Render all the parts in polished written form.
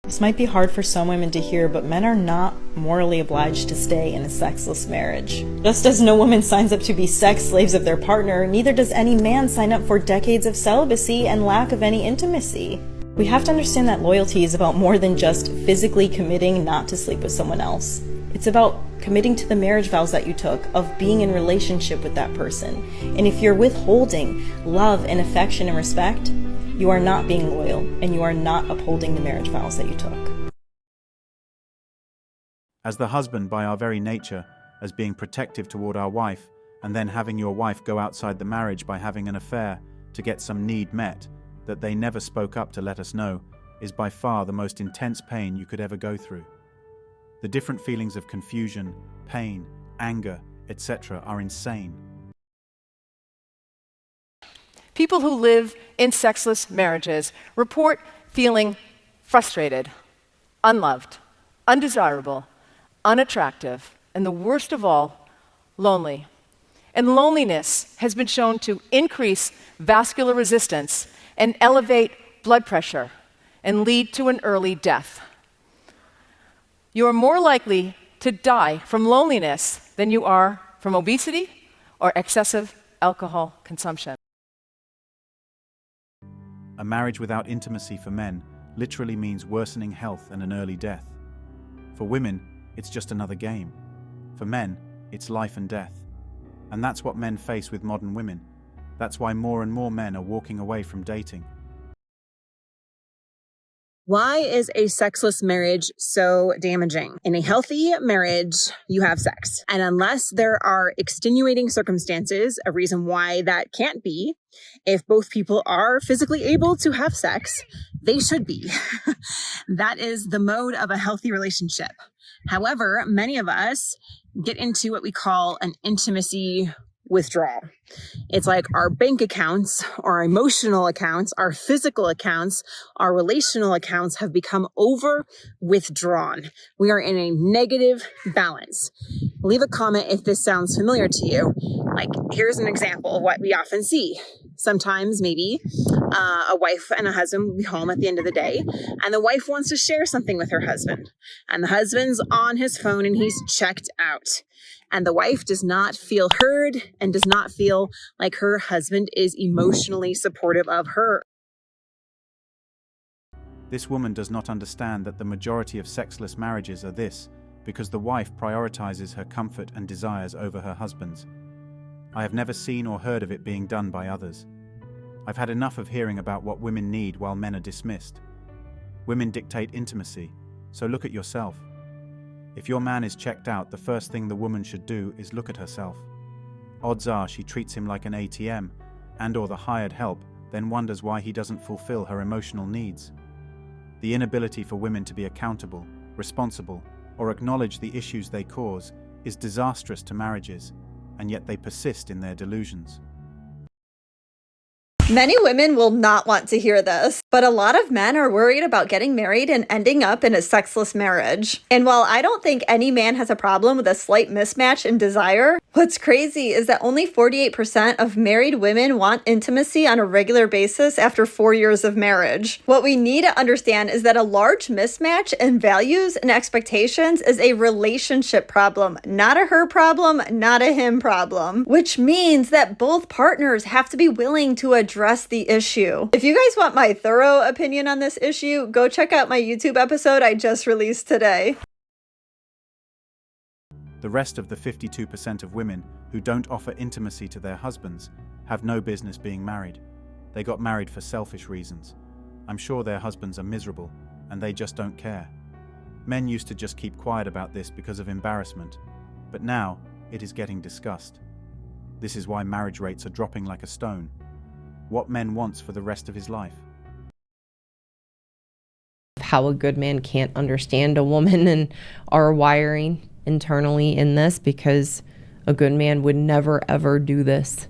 This might be hard for some women to hear, but men are not morally obliged to stay in a sexless marriage. Just as no woman signs up to be sex slaves of their partner, neither does any man sign up for decades of celibacy and lack of any intimacy. We have to understand that loyalty is about more than just physically committing not to sleep with someone else. It's about committing to the marriage vows that you took, of being in relationship with that person. And if you're withholding love and affection and respect, you are not being loyal, and you are not upholding the marriage vows that you took. As the husband, by our very nature, as being protective toward our wife, and then having your wife go outside the marriage by having an affair to get some need met that they never spoke up to let us know, is by far the most intense pain you could ever go through. The different feelings of confusion, pain, anger, etc. are insane. People who live in sexless marriages report feeling frustrated, unloved, undesirable, unattractive, and the worst of all, lonely. And loneliness has been shown to increase vascular resistance and elevate blood pressure and lead to an early death. You are more likely to die from loneliness than you are from obesity or excessive alcohol consumption. A marriage without intimacy for men literally means worsening health and an early death. For women, it's just another game. For men, it's life and death. And that's what men face with modern women. That's why more and more men are walking away from dating. Why is a sexless marriage so damaging? In a healthy marriage, you have sex. And unless there are extenuating circumstances, a reason why that can't be, if both people are physically able to have sex, they should be. That is the mode of a healthy relationship. However, many of us get into what we call an intimacy withdrawal. It's like our bank accounts, our emotional accounts, our physical accounts, our relational accounts have become over withdrawn. We are in a negative balance. Leave a comment if this sounds familiar to you. Like, here's an example of what we often see. Sometimes maybe a wife and a husband will be home at the end of the day, and the wife wants to share something with her husband, and the husband's on his phone and he's checked out. And the wife does not feel heard and does not feel like her husband is emotionally supportive of her. This woman does not understand that the majority of sexless marriages are this, because the wife prioritizes her comfort and desires over her husband's. I have never seen or heard of it being done by others. I've had enough of hearing about what women need while men are dismissed. Women dictate intimacy, so look at yourself. If your man is checked out, the first thing the woman should do is look at herself. Odds are she treats him like an ATM and/or the hired help, then wonders why he doesn't fulfill her emotional needs. The inability for women to be accountable, responsible, or acknowledge the issues they cause is disastrous to marriages, and yet they persist in their delusions. Many women will not want to hear this, but a lot of men are worried about getting married and ending up in a sexless marriage. And while I don't think any man has a problem with a slight mismatch in desire, what's crazy is that only 48% of married women want intimacy on a regular basis after 4 years of marriage. What we need to understand is that a large mismatch in values and expectations is a relationship problem, not a her problem, not a him problem, which means that both partners have to be willing to address the issue. If you guys want my thorough opinion on this issue, go check out my YouTube episode I just released today. The rest of the 52% of women who don't offer intimacy to their husbands have no business being married. They got married for selfish reasons. I'm sure their husbands are miserable, and they just don't care. Men used to just keep quiet about this because of embarrassment, but now it is getting discussed. This is why marriage rates are dropping like a stone. What men wants for the rest of his life. How a good man can't understand a woman and our wiring internally in this, because a good man would never ever do this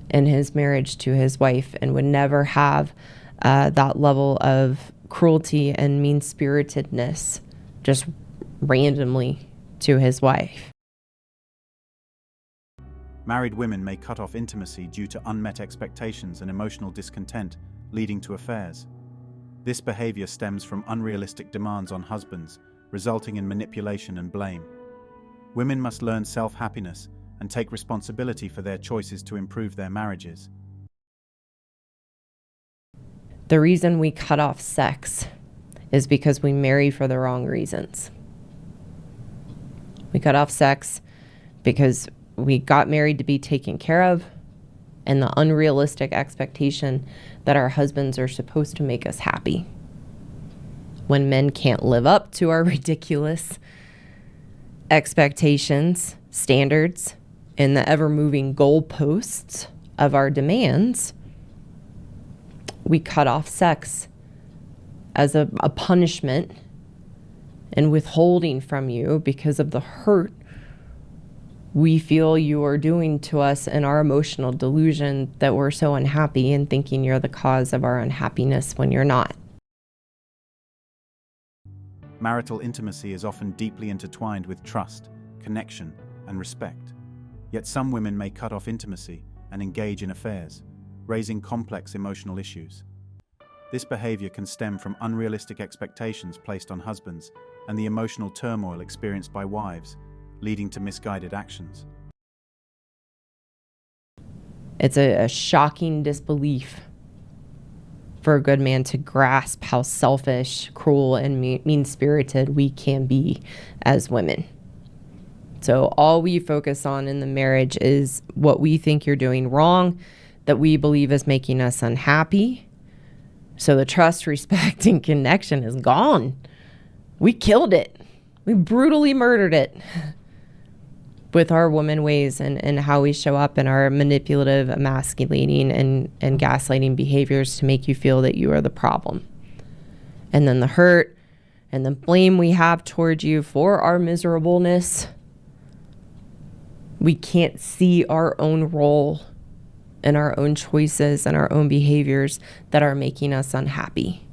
in his marriage to his wife and would never have that level of cruelty and mean-spiritedness just randomly to his wife. Married women may cut off intimacy due to unmet expectations and emotional discontent, leading to affairs. This behavior stems from unrealistic demands on husbands, resulting in manipulation and blame. Women must learn self-happiness and take responsibility for their choices to improve their marriages. The reason we cut off sex is because we marry for the wrong reasons. We cut off sex because we got married to be taken care of, and the unrealistic expectation that our husbands are supposed to make us happy. When men can't live up to our ridiculous expectations, standards, and the ever-moving goalposts of our demands, we cut off sex as a punishment and withholding from you because of the hurt we feel you are doing to us and our emotional delusion that we're so unhappy and thinking you're the cause of our unhappiness when you're not. Marital intimacy is often deeply intertwined with trust, connection, and respect. Yet some women may cut off intimacy and engage in affairs, raising complex emotional issues. This behavior can stem from unrealistic expectations placed on husbands and the emotional turmoil experienced by wives, leading to misguided actions. It's a shocking disbelief for a good man to grasp how selfish, cruel, and mean-spirited we can be as women. So all we focus on in the marriage is what we think you're doing wrong, that we believe is making us unhappy. So the trust, respect, and connection is gone. We killed it. We brutally murdered it with our woman ways and how we show up in our manipulative, emasculating, and gaslighting behaviors to make you feel that you are the problem. And then the hurt and the blame we have towards you for our miserableness. We can't see our own role and our own choices and our own behaviors that are making us unhappy.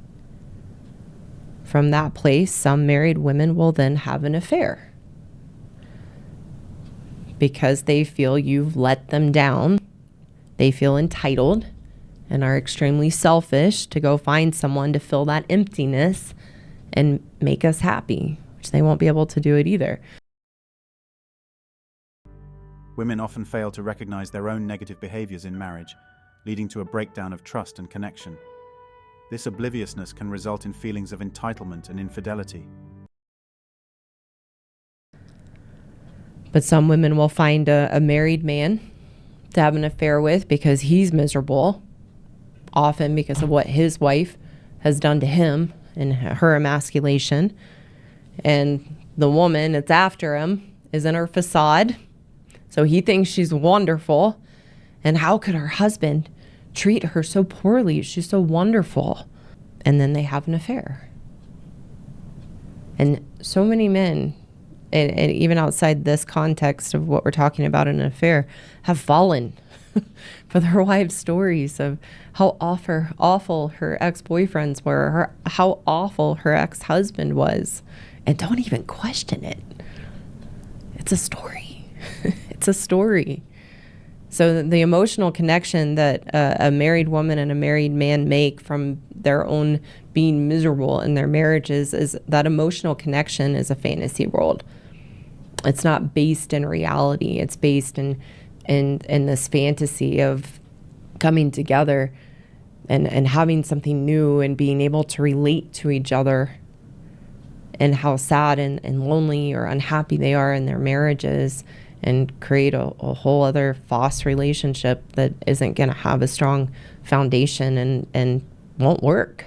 From that place, some married women will then have an affair because they feel you've let them down. They feel entitled and are extremely selfish to go find someone to fill that emptiness and make us happy, which they won't be able to do it either. Women often fail to recognize their own negative behaviors in marriage, leading to a breakdown of trust and connection. This obliviousness can result in feelings of entitlement and infidelity. But some women will find a married man to have an affair with because he's miserable, often because of what his wife has done to him and her emasculation. And the woman that's after him is in her facade. So he thinks she's wonderful. And how could her husband treat her so poorly? She's so wonderful. And then they have an affair. And so many men, and even outside this context of what we're talking about in an affair, have fallen for their wives' stories of how awful her ex-boyfriends were, how awful her ex-husband was, and don't even question it. It's a story. It's a story. So the emotional connection that a married woman and a married man make from their own being miserable in their marriages is that emotional connection is a fantasy world. It's not based in reality. It's based in this fantasy of coming together and having something new and being able to relate to each other and how sad and lonely or unhappy they are in their marriages, and create a whole other false relationship that isn't going to have a strong foundation and won't work.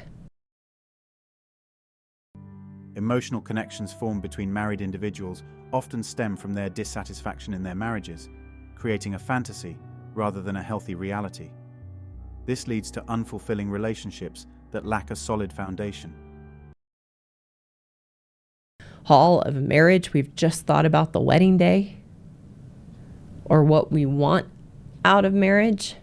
Emotional connections formed between married individuals often stem from their dissatisfaction in their marriages, creating a fantasy rather than a healthy reality. This leads to unfulfilling relationships that lack a solid foundation. All of marriage, we've just thought about the wedding day or what we want out of marriage,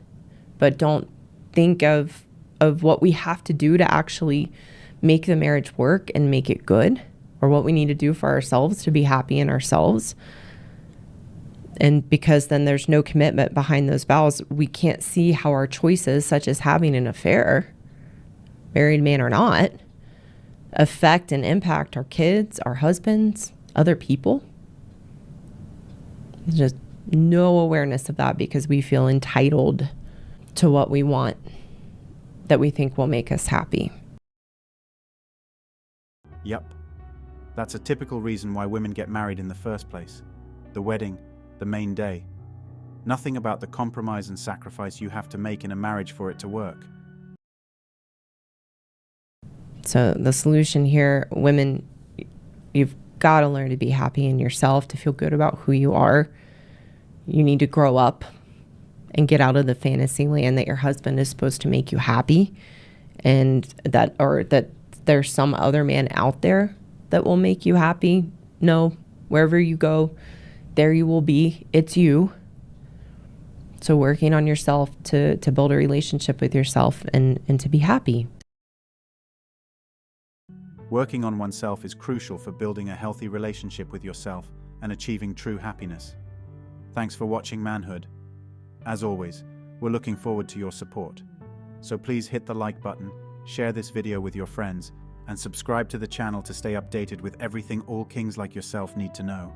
but don't think of what we have to do to actually make the marriage work and make it good, or what we need to do for ourselves to be happy in ourselves. And because then there's no commitment behind those vows, we can't see how our choices, such as having an affair, married man or not, affect and impact our kids, our husbands, other people. There's just no awareness of that because we feel entitled to what we want that we think will make us happy. Yup. That's a typical reason why women get married in the first place. The wedding, the main day. Nothing about the compromise and sacrifice you have to make in a marriage for it to work. So the solution here, women, you've got to learn to be happy in yourself, to feel good about who you are. You need to grow up and get out of the fantasy land that your husband is supposed to make you happy, and that there's some other man out there that will make you happy. No, wherever you go, there you will be. It's you. So working on yourself to build a relationship with yourself and to be happy. Working on oneself is crucial for building a healthy relationship with yourself and achieving true happiness. Thanks for watching Manhood. As always, we're looking forward to your support. So please hit the like button, share this video with your friends, and subscribe to the channel to stay updated with everything all kings like yourself need to know.